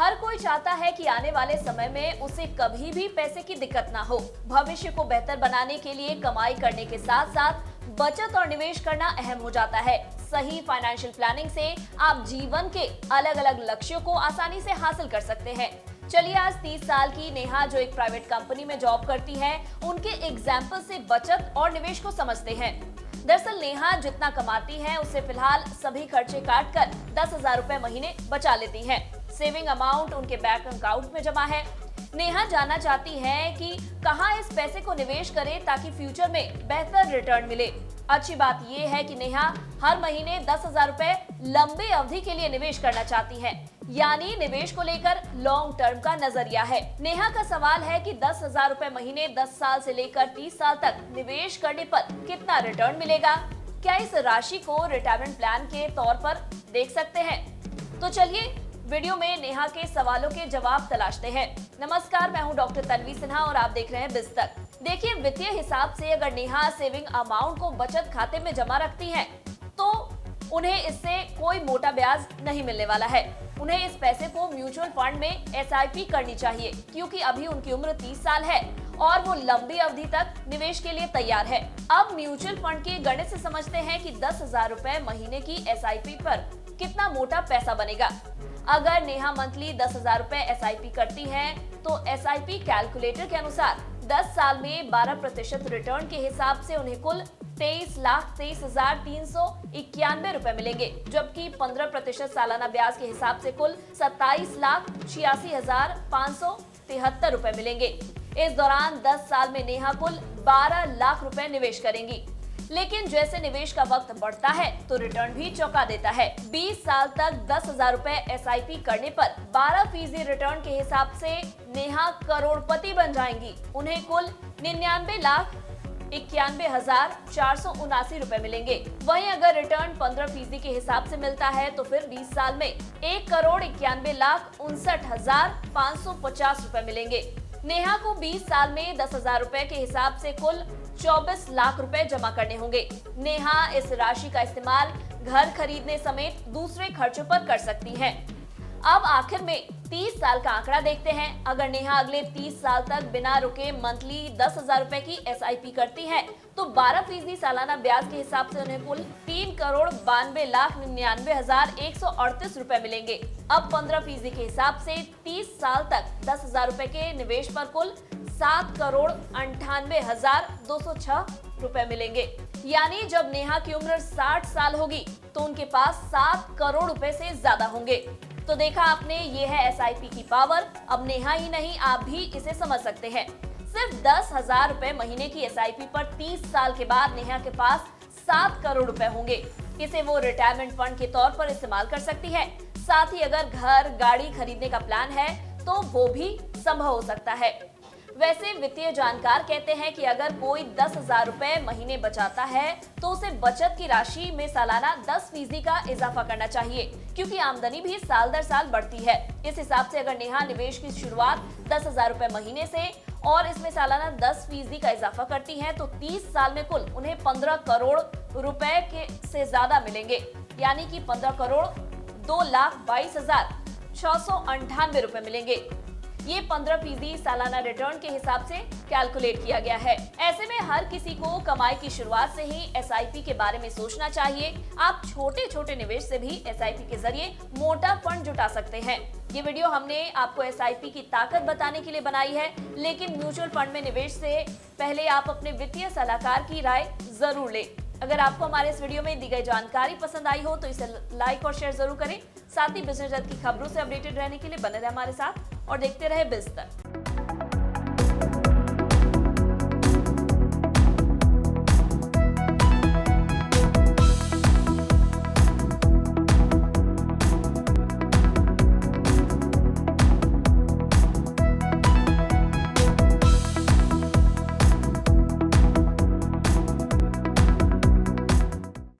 हर कोई चाहता है कि आने वाले समय में उसे कभी भी पैसे की दिक्कत ना हो। भविष्य को बेहतर बनाने के लिए कमाई करने के साथ साथ बचत और निवेश करना अहम हो जाता है। सही फाइनेंशियल प्लानिंग से आप जीवन के अलग अलग लक्ष्यों को आसानी से हासिल कर सकते हैं। चलिए आज 30 साल की नेहा जो एक प्राइवेट कंपनी में जॉब करती है, उनके एग्जाम्पल से बचत और निवेश को समझते हैं। दरअसल नेहा जितना कमाती है उससे फिलहाल सभी खर्चे काट कर 10,000 रुपए महीने बचा लेती है। सेविंग अमाउंट उनके बैंक अकाउंट में जमा है। नेहा जानना चाहती है कि कहां इस पैसे को निवेश करें ताकि फ्यूचर में बेहतर रिटर्न मिले। अच्छी बात यह है कि नेहा हर महीने 10,000 रुपए लंबी अवधि के लिए निवेश करना चाहती है, यानी निवेश को लेकर लॉन्ग टर्म का नजरिया है। नेहा का सवाल है कि 10,000 रुपए महीने 10 साल से लेकर 30 साल तक निवेश करने पर कितना रिटर्न मिलेगा। क्या इस राशि को रिटायरमेंट प्लान के तौर पर देख सकते हैं? तो चलिए वीडियो में नेहा के सवालों के जवाब तलाशते हैं। नमस्कार, मैं हूं डॉक्टर तन्वी सिन्हा और आप देख रहे हैं बिज तक। देखिए, वित्तीय हिसाब से अगर नेहा सेविंग अमाउंट को बचत खाते में जमा रखती हैं, तो उन्हें इससे कोई मोटा ब्याज नहीं मिलने वाला है। उन्हें इस पैसे को म्यूचुअल फंड में SIP करनी चाहिए, क्योंकि अभी उनकी उम्र 30 साल है और वो लंबी अवधि तक निवेश के लिए तैयार है। अब म्यूचुअल फंड के गणित से समझते हैं कि 10,000 रुपए महीने की SIP पर कितना मोटा पैसा बनेगा। अगर नेहा मंथली 10,000 रुपए SIP करती है, तो SIP कैलकुलेटर के अनुसार 10 साल में 12% रिटर्न के हिसाब से उन्हें कुल 23,23,391 रुपए मिलेंगे, जबकि 15% सालाना ब्याज के हिसाब से कुल 27,86,573 रुपए मिलेंगे। इस दौरान 10 साल में नेहा कुल 12 लाख रुपए निवेश करेंगी। लेकिन जैसे निवेश का वक्त बढ़ता है तो रिटर्न भी चौंका देता है। 20 साल तक 10,000 रुपए SIP करने पर 12% रिटर्न के हिसाब से नेहा करोड़पति बन जाएंगी। उन्हें कुल 99,91,479 रुपए मिलेंगे। वहीं अगर रिटर्न 15% के हिसाब से मिलता है तो फिर 20 साल में 1,91,59,550 रुपए मिलेंगे। नेहा को 20 साल में 10,000 रुपए के हिसाब से कुल 24 लाख रुपए जमा करने होंगे। नेहा इस राशि का इस्तेमाल घर खरीदने समेत दूसरे खर्चों पर कर सकती हैं। अब आखिर में 30 साल का आंकड़ा देखते हैं। अगर नेहा अगले 30 साल तक बिना रुके मंथली 10,000 रुपए की SIP करती है, तो 12% सालाना ब्याज के हिसाब से उन्हें कुल 3,92,99,138 रुपए मिलेंगे। अब 15% के हिसाब से 30 साल तक 10,000 रुपए के निवेश पर कुल 7,98,206 रुपए मिलेंगे। यानी जब नेहा की उम्र 60 साल होगी तो उनके पास 7 करोड़ रुपए से ज्यादा होंगे। तो देखा आपने, ये है SIP की पावर। अब नेहा ही नहीं, आप भी इसे समझ सकते हैं। सिर्फ 10,000 रुपए महीने की SIP पर 30 साल के बाद नेहा के पास 7 करोड़ रुपए होंगे। इसे वो रिटायरमेंट फंड के तौर पर इस्तेमाल कर सकती है। साथ ही अगर घर गाड़ी खरीदने का प्लान है तो वो भी संभव हो सकता है। वैसे वित्तीय जानकार कहते हैं कि अगर कोई 10,000 रुपए महीने बचाता है तो उसे बचत की राशि में सालाना 10% का इजाफा करना चाहिए, क्योंकि आमदनी भी साल दर साल बढ़ती है। इस हिसाब से अगर नेहा निवेश की शुरुआत 10,000 रुपए महीने से और इसमें सालाना 10% का इजाफा करती है, तो 30 साल में कुल उन्हें 15 करोड़ रुपए से ज्यादा मिलेंगे, यानी कि 15 करोड़ 2,22,698 रुपए मिलेंगे। ये 15% सालाना रिटर्न के हिसाब से कैलकुलेट किया गया है। ऐसे में हर किसी को कमाई की शुरुआत से ही SIP के बारे में सोचना चाहिए। आप छोटे छोटे निवेश से भी SIP के जरिए मोटा फंड जुटा सकते हैं। ये वीडियो हमने आपको SIP की ताकत बताने के लिए बनाई है, लेकिन म्यूचुअल फंड में निवेश से पहले आप अपने वित्तीय सलाहकार की राय जरूर लें। अगर आपको हमारे इस वीडियो में दी गई जानकारी पसंद आई हो तो इसे लाइक और शेयर जरूर करें। साथ ही बिजनेस जगत की खबरों से अपडेटेड रहने के लिए बने रहे हमारे साथ और देखते रहे बिज तक।